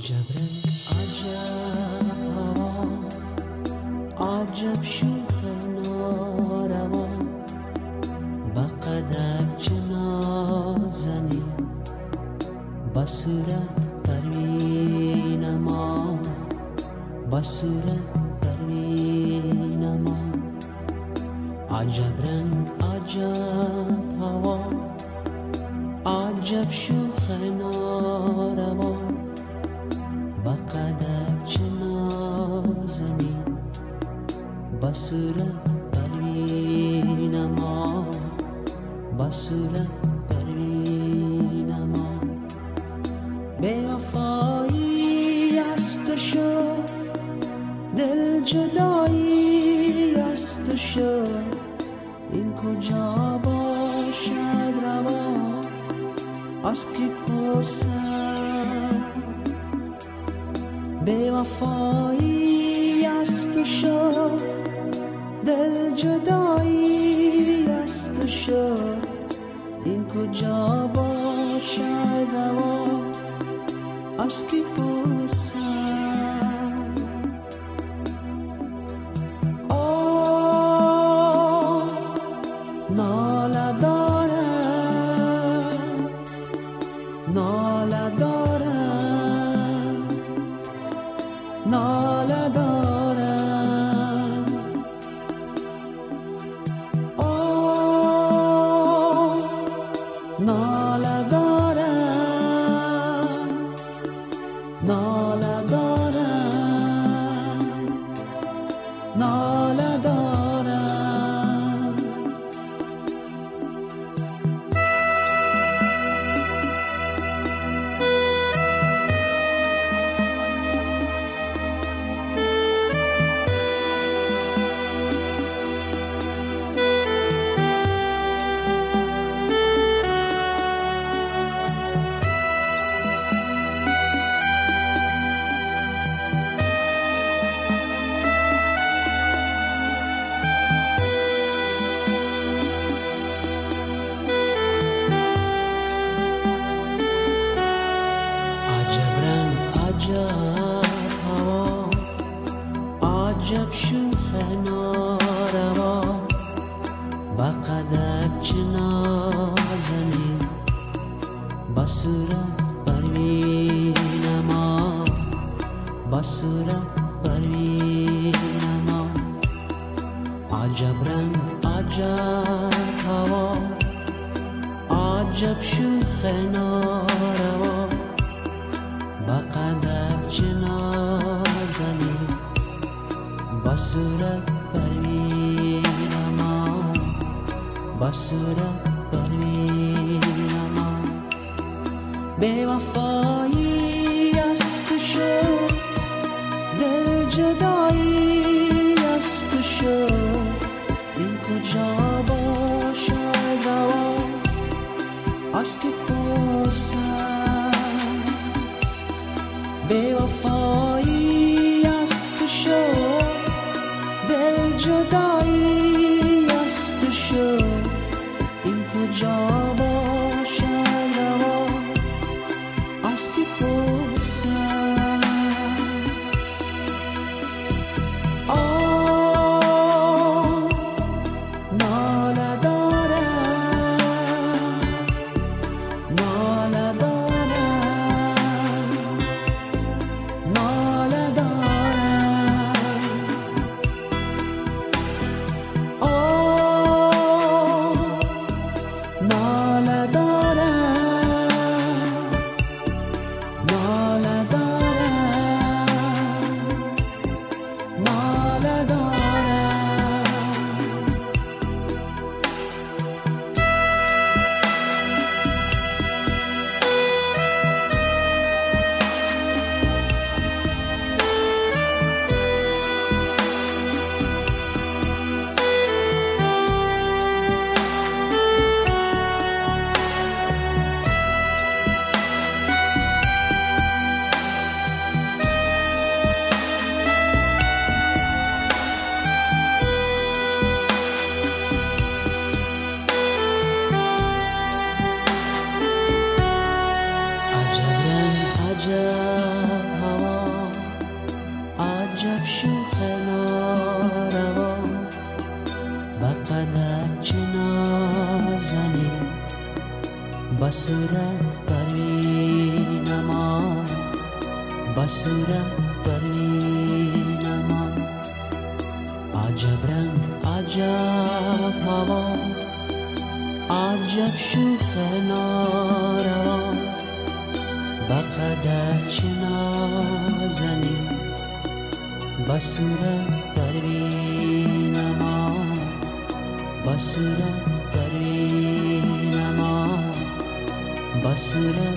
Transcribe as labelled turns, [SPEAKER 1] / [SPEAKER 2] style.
[SPEAKER 1] عجب رنگ عجب هوا، عجب شوخ ناروا، با قدک چه نازنی، با صورت پروین ما، با صورت پروین ما. عجب رنگ عجب هوا، عجب شوخ ناروا، با قدک چه نازنی، با صورت پروین ما، با صورت پروین ما. بی‌وفایی از تو شد، دل جدایی از تو شد، این کجا باشد روا، از کی پرسم. بی‌وفایی از تو شد، دل جدایی از تو شد، این کجا باشد روا، از کی پرسم. ناله دارم، ناله دارم، ناله دارم. ناله دارم، ناله دارم، ناله دارم. عجب هوا، عجب شوخ ناروا، با قدک چه نازنی، با صورت پروین ما، با صورت پروین ما. عجب رنگ عجب هوا، عجب شوخ ناروا، با قدک چه نازنی، با صورت پروین ما، با صورت پروین ما. بی‌وفایی از تو شد، دل جدایی از تو شد، این کجا باشد روا، از کی پرسم. بی‌وفایی از تو شد، دل جدایی از تو شد، این کجا باشد روا، از کی پرسم. ناله دارم، ناله دارم، ناله دارم. ناله دارم، ناله دارم. بصورت برینما بصورت برینما عجب رنگ عجب هوا عجب شوخ ناروا بقدر چه نازنی بصورت برینما بصورت برینما بصورت